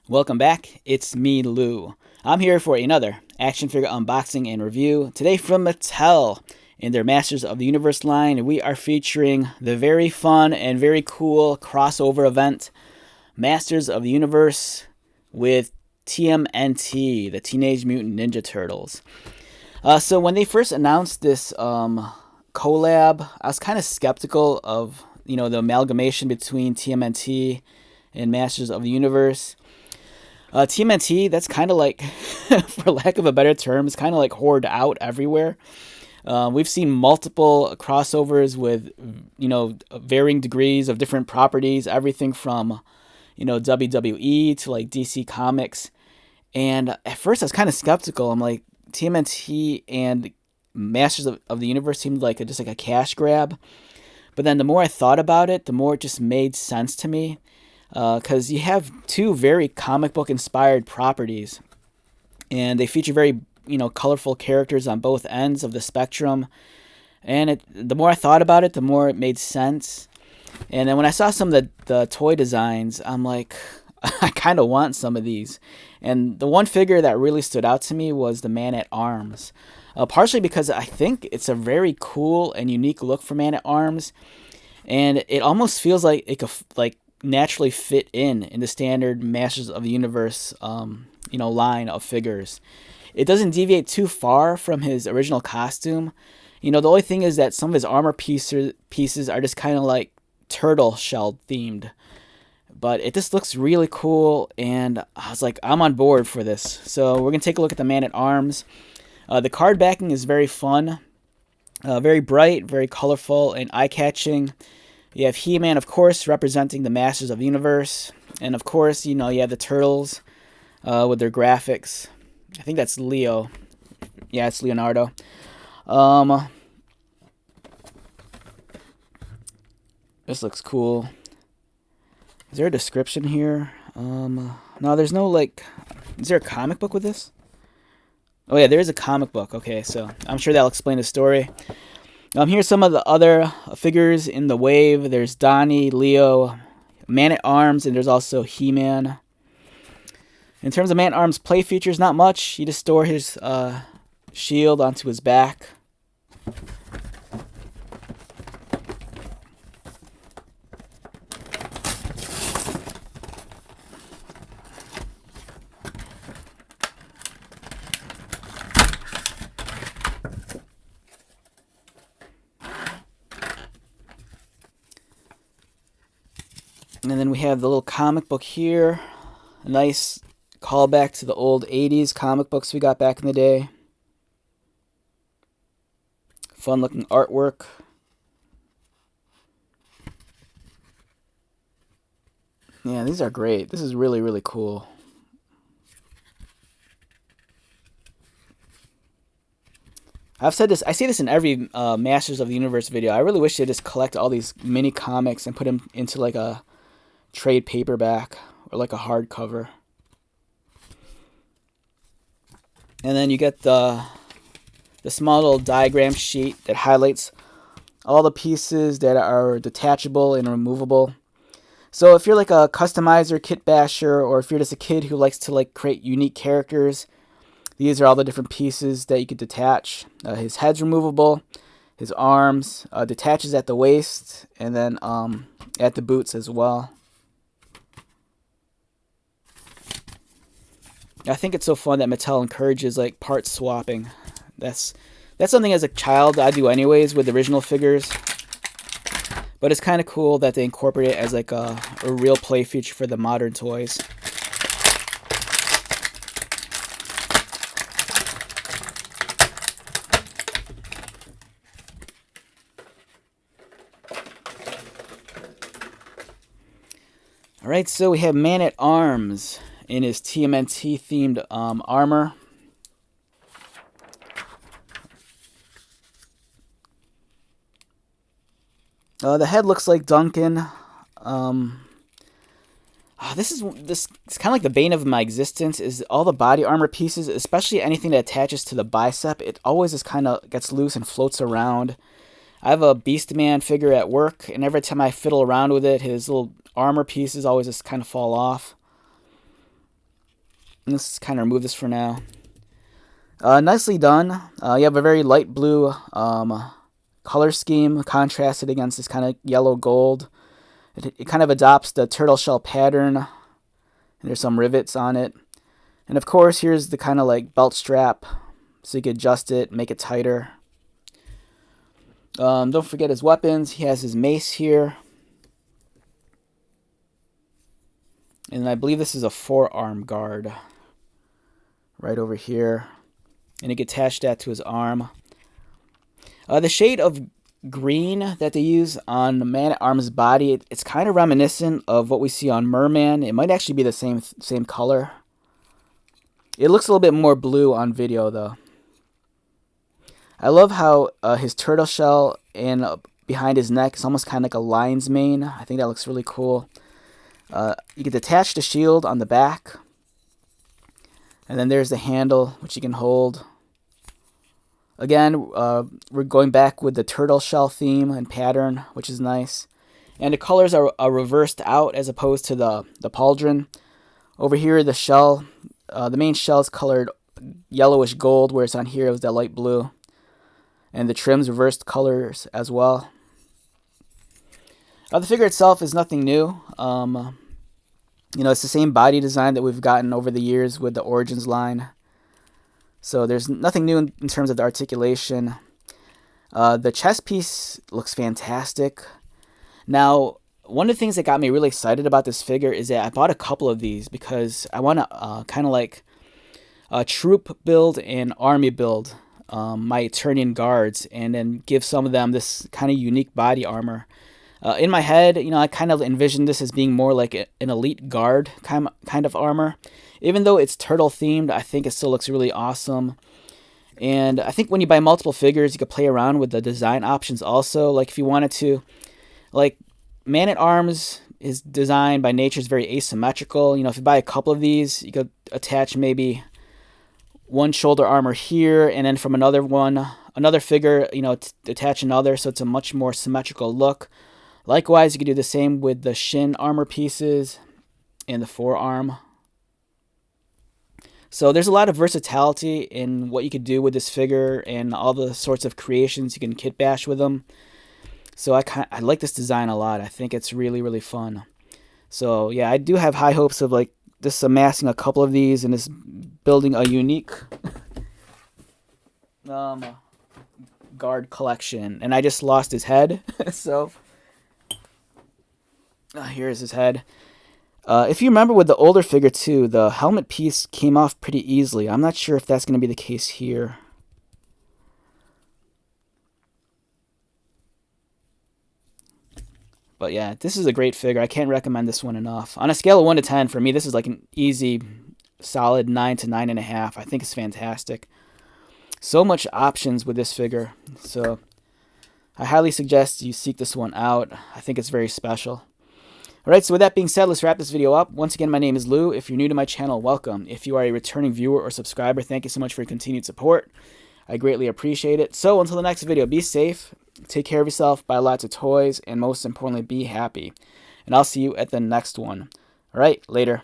Welcome back, it's me, Lou. I'm here for another action figure unboxing and review. Today from Mattel in their Masters of the Universe line, we are featuring the very fun and very cool crossover event, Masters of the Universe with TMNT, the Teenage Mutant Ninja Turtles. So when they first announced this collab, I was kind of skeptical of, the amalgamation between TMNT and Masters of the Universe. TMNT, that's kind of like, for lack of a better term, it's kind of like hoarded out everywhere. We've seen multiple crossovers with, varying degrees of different properties, everything from, WWE to like DC Comics. And at first I was kind of skeptical. I'm like, TMNT and Masters of the Universe seemed like just like a cash grab. But then the more I thought about it, the more it just made sense to me. Because you have two very comic book inspired properties, and they feature very colorful characters on both ends of the spectrum. And the more I thought about it, the more it made sense. And then when I saw some of the toy designs, I'm like, I kind of want some of these. And the one figure that really stood out to me was the Man-at-Arms. Partially because I think it's a very cool and unique look for Man-at-Arms, and it almost feels like it could naturally fit in the standard Masters of the Universe line of figures. It doesn't deviate too far from his original costume. The only thing is that some of his armor pieces are just kind of like turtle shell themed. But it just looks really cool, and I was like, I'm on board for this. So we're going to take a look at the Man-at-Arms. The card backing is very fun, very bright, very colorful, and eye-catching. You have He-Man, of course, representing the Masters of the Universe. And, of course, you have the Turtles with their graphics. I think that's Leo. Yeah, it's Leonardo. This looks cool. Is there a description here? No, there's no, is there a comic book with this? Oh, yeah, there is a comic book. Okay, so I'm sure that'll explain the story. Here's some of the other figures in the wave. There's Donnie, Leo, Man-at-Arms, and there's also He-Man. In terms of Man-at-Arms play features, not much. You just store his shield onto his back. And then we have the little comic book here. A nice callback to the old 80s comic books we got back in the day. Fun looking artwork. Yeah, these are great. This is really, really cool. I've said this, I see this in every Masters of the Universe video. I really wish they just collect all these mini comics and put them into like a trade paperback or like a hardcover. And then you get the small little diagram sheet that highlights all the pieces that are detachable and removable. So if you're like a customizer, kit basher, or if you're just a kid who likes to create unique characters, these are all the different pieces that you could detach. His head's removable, his arms detaches at the waist, and then at the boots as well. I think it's so fun that Mattel encourages part swapping. That's something as a child I do anyways with original figures. But it's kind of cool that they incorporate it as a real play feature for the modern toys. Alright, so we have Man-at-Arms in his TMNT themed armor. The head looks like Duncan. This is kind of like the bane of my existence, is all the body armor pieces, especially anything that attaches to the bicep. It always just kind of gets loose and floats around. I have a Beastman figure at work, and every time I fiddle around with it, his little armor pieces always just kind of fall off. Let's kind of remove this for now. Nicely done. You have a very light blue color scheme contrasted against this kind of yellow gold. It kind of adopts the turtle shell pattern, and there's some rivets on it. And of course, here's the kind of like belt strap, so you can adjust it, make it tighter. Don't forget his weapons. He has his mace here. And I believe this is a forearm guard right over here. And you can attach that to his arm. The shade of green that they use on Man-at-Arm's body, it's kind of reminiscent of what we see on Merman. It might actually be the same color. It looks a little bit more blue on video, though. I love how his turtle shell and behind his neck is almost kind of like a lion's mane. I think that looks really cool. You can detach the shield on the back. And then there's the handle, which you can hold. Again, we're going back with the turtle shell theme and pattern, which is nice. And the colors are reversed out as opposed to the pauldron. Over here, the shell, the main shell is colored yellowish gold, whereas on here it was that light blue. And the trim's reversed colors as well. The figure itself is nothing new. It's the same body design that we've gotten over the years with the Origins line. So there's nothing new in terms of the articulation. The chest piece looks fantastic. Now, one of the things that got me really excited about this figure is that I bought a couple of these because I want to kind of like troop build and army build my Eternian guards, and then give some of them this kind of unique body armor. In my head, I kind of envisioned this as being more like an elite guard kind of armor. Even though it's turtle themed, I think it still looks really awesome. And I think when you buy multiple figures, you could play around with the design options also. Like if you wanted to, like Man-at-Arms is designed by nature is very asymmetrical. If you buy a couple of these, you could attach maybe one shoulder armor here, and then from another figure, attach another, so it's a much more symmetrical look. Likewise, you could do the same with the shin armor pieces and the forearm. So there's a lot of versatility in what you could do with this figure and all the sorts of creations you can kit bash with them. So I like this design a lot. I think it's really, really fun. So yeah, I do have high hopes of like just amassing a couple of these and just building a unique guard collection. And I just lost his head, so here's his head. If you remember with the older figure too, the helmet piece came off pretty easily. I'm not sure if that's going to be the case here. But yeah, this is a great figure. I can't recommend this one enough. On a scale of 1 to 10, for me, this is like an easy, solid 9 to 9.5. I think it's fantastic. So much options with this figure. So I highly suggest you seek this one out. I think it's very special. Alright, so with that being said, let's wrap this video up. Once again, my name is Lou. If you're new to my channel, welcome. If you are a returning viewer or subscriber, thank you so much for your continued support. I greatly appreciate it. So until the next video, be safe, take care of yourself, buy lots of toys, and most importantly, be happy. And I'll see you at the next one. Alright, later.